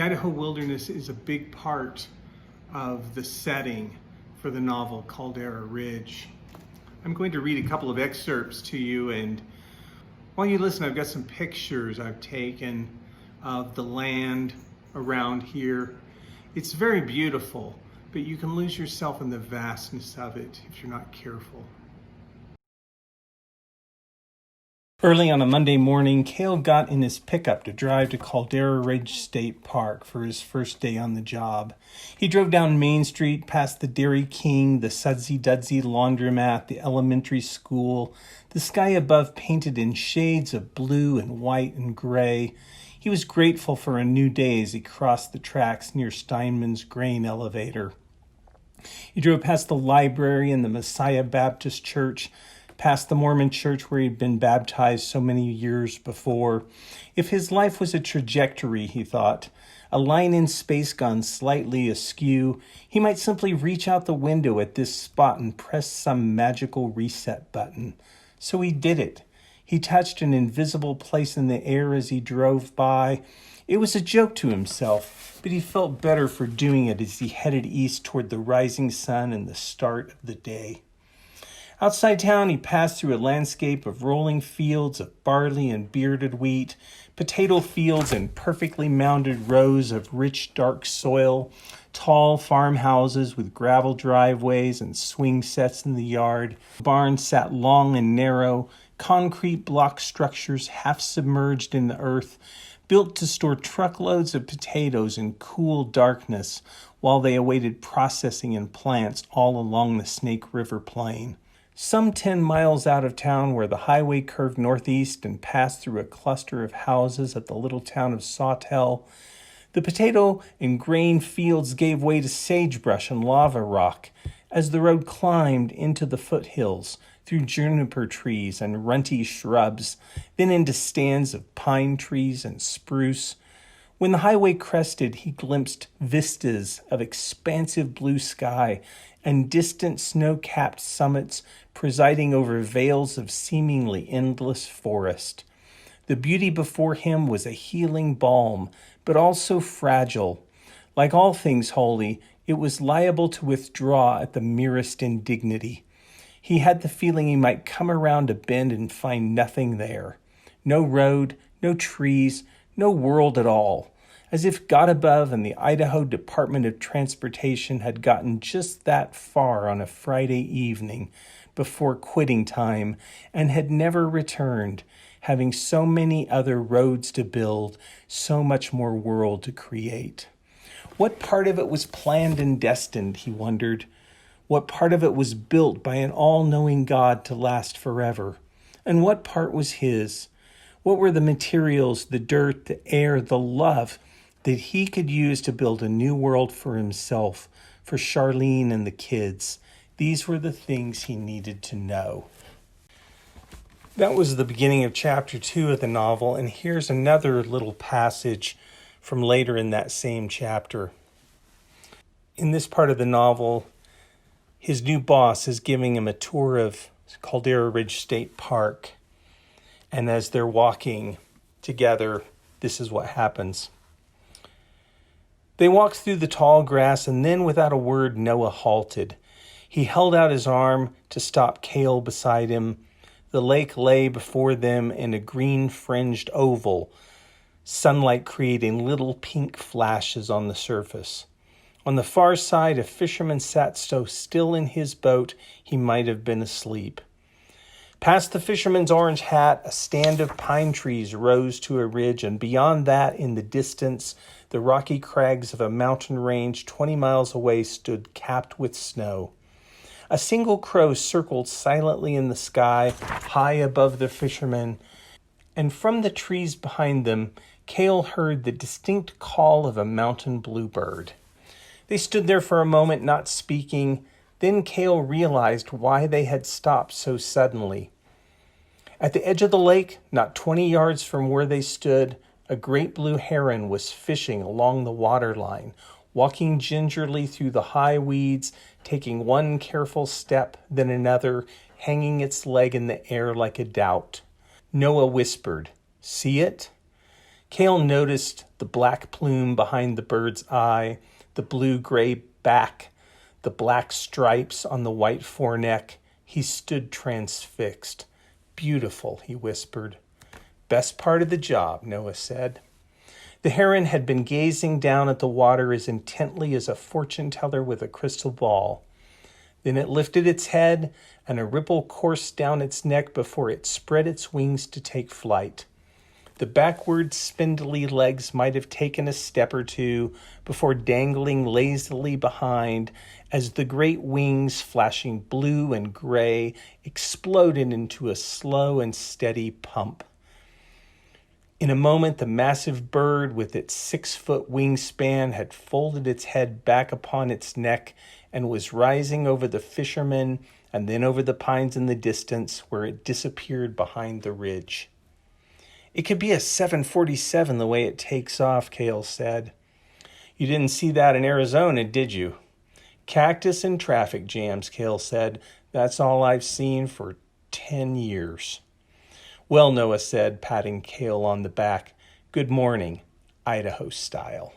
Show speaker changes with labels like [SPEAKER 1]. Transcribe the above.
[SPEAKER 1] Idaho wilderness is a big part of the setting for the novel Caldera Ridge. I'm going to read a couple of excerpts to you, and while you listen, I've got some pictures I've taken of the land around here. It's very beautiful, but you can lose yourself in the vastness of it if you're not careful. Early on a Monday morning, Kail got in his pickup to drive to Caldera Ridge State Park for his first day on the job. He drove down Main Street, past the Dairy King, the Sudsy Dudsy laundromat, the elementary school, the sky above painted in shades of blue and white and gray. He was grateful for a new day as he crossed the tracks near Steinman's grain elevator. He drove past the library and the Messiah Baptist Church, past the Mormon church where he'd been baptized so many years before. If his life was a trajectory, he thought, a line in space gone slightly askew, he might simply reach out the window at this spot and press some magical reset button. So he did it. He touched an invisible place in the air as he drove by. It was a joke to himself, but he felt better for doing it as he headed east toward the rising sun and the start of the day. Outside town, he passed through a landscape of rolling fields of barley and bearded wheat, potato fields and perfectly mounded rows of rich, dark soil, tall farmhouses with gravel driveways and swing sets in the yard. Barns sat long and narrow, concrete block structures half submerged in the earth, built to store truckloads of potatoes in cool darkness while they awaited processing in plants all along the Snake River Plain. Some 10 miles out of town, where the highway curved northeast and passed through a cluster of houses at the little town of Sawtell, the potato and grain fields gave way to sagebrush and lava rock as the road climbed into the foothills through juniper trees and runty shrubs, then into stands of pine trees and spruce. When the highway crested, he glimpsed vistas of expansive blue sky and distant snow-capped summits presiding over veils of seemingly endless forest. The beauty before him was a healing balm, but also fragile. Like all things holy, it was liable to withdraw at the merest indignity. He had the feeling he might come around a bend and find nothing there. No road, no trees, no world at all. As if God above and the Idaho Department of Transportation had gotten just that far on a Friday evening before quitting time and had never returned, having so many other roads to build, so much more world to create. What part of it was planned and destined, he wondered? What part of it was built by an all-knowing God to last forever? And what part was his? What were the materials, the dirt, the air, the love that he could use to build a new world for himself, for Charlene and the kids? These were the things he needed to know. That was the beginning of chapter 2 of the novel, and here's another little passage from later in that same chapter. In this part of the novel, his new boss is giving him a tour of Caldera Ridge State Park, and as they're walking together, this is what happens. They walked through the tall grass, and then without a word, Noah halted. He held out his arm to stop Kail beside him. The lake lay before them in a green-fringed oval, sunlight creating little pink flashes on the surface. On the far side, a fisherman sat so still in his boat he might have been asleep. Past the fisherman's orange hat, a stand of pine trees rose to a ridge, and beyond that, in the distance, the rocky crags of a mountain range 20 miles away stood capped with snow. A single crow circled silently in the sky, high above the fishermen, and from the trees behind them, Kail heard the distinct call of a mountain bluebird. They stood there for a moment, not speaking. Then Kail realized why they had stopped so suddenly. At the edge of the lake, not 20 yards from where they stood, a great blue heron was fishing along the waterline, walking gingerly through the high weeds, taking one careful step, then another, hanging its leg in the air like a doubt. Noah whispered, "See it?" Kail noticed the black plume behind the bird's eye, the blue-gray back, the black stripes on the white foreneck. He stood transfixed. "Beautiful," he whispered. "Best part of the job," Noah said. The heron had been gazing down at the water as intently as a fortune teller with a crystal ball. Then it lifted its head, and a ripple coursed down its neck before it spread its wings to take flight. The backward spindly legs might have taken a step or two before dangling lazily behind as the great wings, flashing blue and gray, exploded into a slow and steady pump. In a moment, the massive bird with its 6-foot wingspan had folded its head back upon its neck and was rising over the fishermen and then over the pines in the distance, where it disappeared behind the ridge. "It could be a 747 the way it takes off," Kail said. "You didn't see that in Arizona, did you?" "Cactus and traffic jams," Kail said. "That's all I've seen for 10 years. "Well," Noah said, patting Kail on the back, "good morning, Idaho style."